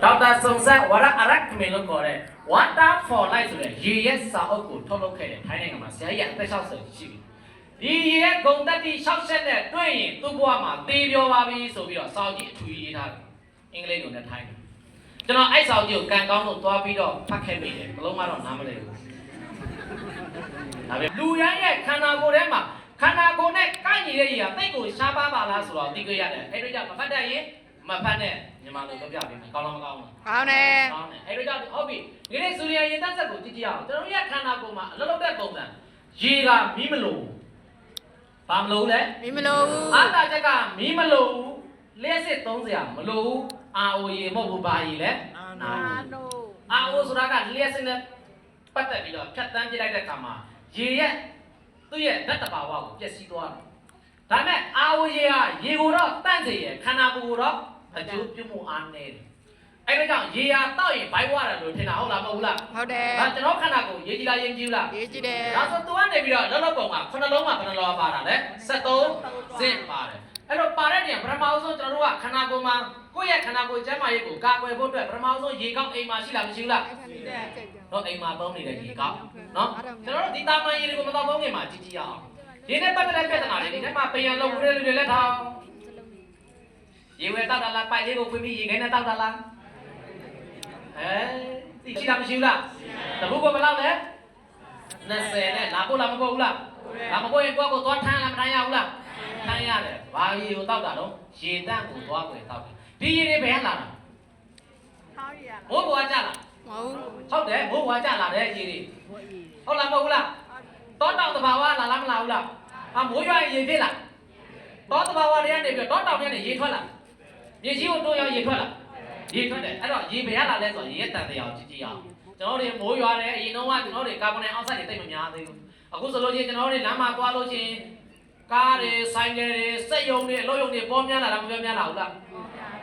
ဒေါက်တာစုံဆက်ဝရအရက်ခမင်းလို့ခေါ်တဲ့ Water for Life ဆိုတဲ့ရေရဲ့စာအုပ်ကိုထုတ်လုပ်ခဲ့တဲ့ထိုင်းနိုင်ငံမှာဆရာကြီးအသက်60ရှိပြီဒီရေရဲ့ဂုံတက်တိ60နဲ့တွေ့ရင်သူ့ဘဝမှာသေပြောပါပြီဆိုပြီးတော့စာအုပ်ကြီးအထူးရေးထားတယ်အင်္ဂလိပ်လိုနဲ့ထိုင်းတယ်ကျွန်တော်အဲ့စာအုပ်ကြီးကိုကန်ကောင်းလို့သွားပြီးတော့ဖတ်ခဲ့မိတယ်ဘလုံးကတော့နားမလည်ဘူးဒါပေမဲ့လူရန်ရဲ့ခန္ဓာကိုယ်ထဲမှာခန္ဓာကိုယ်နဲ့ကိုက်နေတဲ့ရေဟာတိတ်ကိုရှားပါပါလားဆိုတော့သိကြရတယ်အဲ့ဒါကြောင့်မဖတ်တတ်ရင်မဖတ်နဲ့မြန်မာလိုပြောပြပေးမယ်ကောင်းလားမကောင်းလားကောင်းတယ်ကောင်းတယ်အဲ့ဒါကြောင့်ဟုတ်ပြီဒီနေ့စူလီယန်ရေတက်ဆက်ကိုကြည့်ကြည့်အောင်ကျွန်တော်ရဲ့ခန္ဓာကိုယ်မှာအလုံးလုံးတဲ့ပုံစံရေကမီးမလို့ဘာမလို့လဲမီးမလို့အာတာချက်ကမီးမလို့လျှက်စစ်သုံးစရာမလို့အာအိုရေမဟုတ်ဘူးဘာရေလဲအာနိုအာအိုဆိုတာကလျှက်စစ်နဲ့ပတ်သက်ပြီးတော့ဖြတ်တန်းပြလိုက်တဲ့အခါမှာရေရဲ့သူ့ရဲ့ဓာတ်တဘာဝကိုပျက်စီးသွားတယ်ဒါပေမဲ့အာအိုရေကရေကိုတော့တန့်စေရခန္ဓာကိုယ်ကိုတော့အကျိုးပြုမှုအားနည်းတယ်အဲ့ဒါကြောင့်ရေဟာတောက်ရင်ဘိုက်ဝါတယ်လို့ထင်တာဟုတ်လားမဟုတ်ဘူးလားဟုတ်တယ်ဒါကျွန်တော်ခန္ဓာကိုယ်ရေကြည်လားရင်ကြည်လားရေကြည်တယ်ဒါဆိုသူကနေပြီးတော့လောလောပုံက9လုံးမှာဘယ်နှလုံးပါတာလဲ73စင်ပါတယ်အဲ့တော့ပါတဲ့နေရာပထမဆုံးကျွန်တော်တို့ကခန္ဓာကိုယ်မှာကိုယ့်ရဲ့ခန္ဓာကိုယ်ကျန်းမာရေးကိုကာကွယ်ဖို့အတွက်ပထမဆုံးရေကောက်အိမ်မှာရှိလားမရှိဘူးလားတော့အိမ်မှာသုံးနေတဲ့ရေကောက်နော်ကျွန်တော်တို့ဒီတာမန်ရေတွေကိုမတော့သုံးခင်မှာကြည့်ကြည့်အောင်ရေနဲ့ပတ်သက်တဲ့ပြဿနာတွေဒီထဲမှာပင်ရလုံးဦးတဲ့လူတွေလက်ထောင်ရေဝဲတောက်တာလားပိုက်လေးကိုဖွင့်ပြီးရေခဲနဲ့တောက်တာလားသိရှိတာမရှိဘူးလားတပုတ်ကဘယ်လောက်လဲ20နဲ့လာပို့လားမပို့ဘူးလားလာမပို့ရင်ကိုယ့်ကိုသွားထမ်းလားမထမ်းရဘူးလားထမ်းရတယ်ဘာရေကိုတောက်တာတော့ရေတန့်ကိုသွားွယ်တောက်တယ်ဒီရေတွေဘယ်ဟလာတာထောင်းရမိုးဘွားကြလားမဟုတ်ဟုတ်တယ်မိုးဘွားကြလာတဲ့ရေတွေဟုတ်လားမဟုတ်ဘူးလားတောတောင်တဘာဝလာလားမလာဘူးလားမိုးရွာရေဖြစ်လားတောတဘာဝတွေကနေပြီးတော့တောတောင်တွေကနေရေထွက်လာရေကြီးကိုတွန်းရောက်ရေထွက်လာရေထွက်တယ်အဲ့တော့ရေဘယ်ရလာလဲဆိုတော့ရေရဲ့တန်တရားကိုကြည့်ကြည့်အောင်ကျွန်တော်တို့မိုးရွာတယ်အရင်တော့ကကျွန်တော်တို့ကာဗွန်ဒိုင်အောက်ဆိုက်တွေတိတ်မများသေးဘူးအခုဆိုလို့ချင်းကျွန်တော်တို့လမ်းမှာသွားလို့ချင်းကားတွေဆိုင်ကယ်တွေစက်ရုံတွေအလုပ်ရုံတွေပေါ်များလာတာမပြောများလာဘူးလား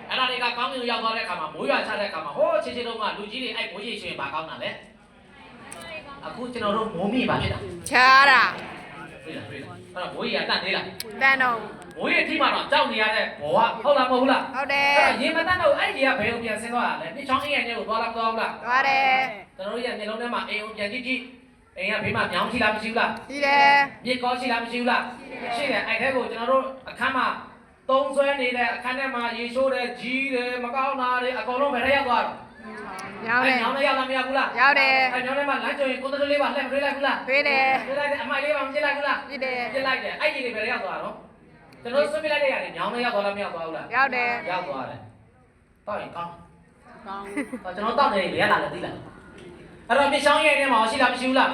အဲ့ဒါတွေကကောင်းကင်ကိုရောက်သွားတဲ့အခါမှာမိုးရွာချတဲ့အခါမှာဟိုးချင်းချင်းတုန်းကလူကြီးတွေအဲ့မိုးရေရွှင်ပါကောင်းတာလေအခုကျွန်တော်တို့မိုးမိပါဖြစ်တာချားတာတွေ့လားအဲ့တော့မိုးရေကတန့်သေးလားတန်တော့မိုးရေအထိမှတော့ကြောက်နေရတဲ့ဘောကဟုတ်လားမဟုတ်ဘူးလားဟုတ်တယ်အဲ့ရေမတန့်တော့အဲ့ရေကဘယ်ကိုပြန်ဆင်းသွားတာလဲဒီချောင်းအင်းရဲ့ညကိုသွားလားမသွားဘူးလားသွားတယ်ကျွန်တော်တို့ရဲ့မျက်လုံးထဲမှာအိမ်ကိုပြန်ကြည့်ကြည့်အိမ်ကဘေးမှာညောင်းရှိလားမရှိဘူးလားရှိတယ်မြစ်ကောရှိလားမရှိဘူးလားရှိတယ်အဲ့ထဲကိုကျွန်တော်တို့အခန်းမှာသုံးဆွဲနေတဲ့အခန်းထဲမှာရေရှိုးတဲ့ကြီးတယ်မကောင်းတာတွေအကုန်လုံးဘယ်ထဲရောက်သွားတော့ရောက်တယ်ညောင်းလည်းရောက်လားမရောက်ဘူးလားရောက်တယ်အဲ့ညောင်းထဲမှာလမ်းကြုံရင်ကိုယ်တလေးပါလှည့်မတွေးလိုက်ဘူးလားတွေးတယ်တွေးလိုက်တယ်အမိုက်လေးပါမပြစ်လိုက်ဘူးလားပြစ်တယ်ပြစ်လိုက်တယ်အဲ့ကြီးတွေဘယ်ထဲရောက်သွားတော့ကျွန်တော်ဆွပြလိုက်တဲ့ရတယ်ညောင်းလည်းရောက်သွားလားမရောက်သွားဘူးလားရောက်တယ်ရောက်သွားတယ်တောက်ရင်ကောင်းကောင်းကျွန်တော်တောက်နေလေရလာလည်းသိလားအဲ့တော့မြေချောင်းရဲ့ထဲမှာရှိလားမရှိဘူးလား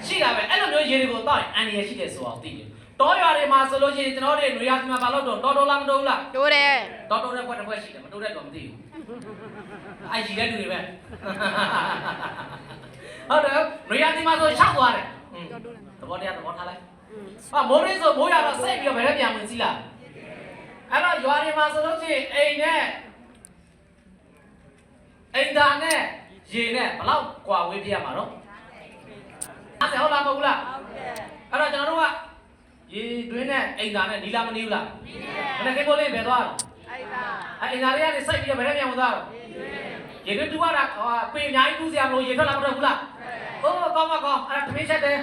ရှိတာပဲအဲ့လိုမျိုးရေတွေကိုတောက်ရင်အန်ရရှိတယ်ဆိုအောင်သိတယ်တောရွာတွေမှာဆိုလို့ရှိရင်ကျွန်တော်တို့နွေရာသီမှာဘာလို့တော့တော်လားမတော်ဘူးလားတိုးတယ်တော်တဲ့ဘက်တစ်ဘက်ရှိတယ်မတော်တဲ့တော့မသိဘူးအဲ့ရှိတဲ့လူတွေပဲဟုတ်တယ်နွေရာသီမှာဆိုရှောက်သွားတယ်သဘောတရားသဘောထားလိုက်မိုးရင်းဆိုမိုးရတော့စိတ်ပြီးတော့ဘယ်ထဲပြန်ဝင်စီးလာအဲ့တော့ရွာတွေမှာဆိုလို့ရှိရင်အိမ်နဲ့အိမ်သားနဲ့ရေနဲ့ဘယ်လောက်ကွာဝေးပြရမှာတော့အဲ့ဒါဟုတ်လားမဟုတ်လားဟုတ်ကဲ့အဲ့တော့ကျွန်တော်တို့ကရေတွင်းနဲ့အိမ်သားနဲ့နီလာမနီးဘူးလားနီးတယ်ဘယ်နဲ့ကိမိုးလေးပဲသွားတော့အိမ်သားလေးကနေစိုက်ပြီးတော့ဘယ်ထဲပြန်ဝင်သွားတော့ရေတွင်းတူရတာပေအများကြီးတူးစရာမလိုရေထွက်လာမတော့ဘူးလားဟုတ်ကောင်းပါကောင်းအဲ့ဒါသမီးချက်တယ်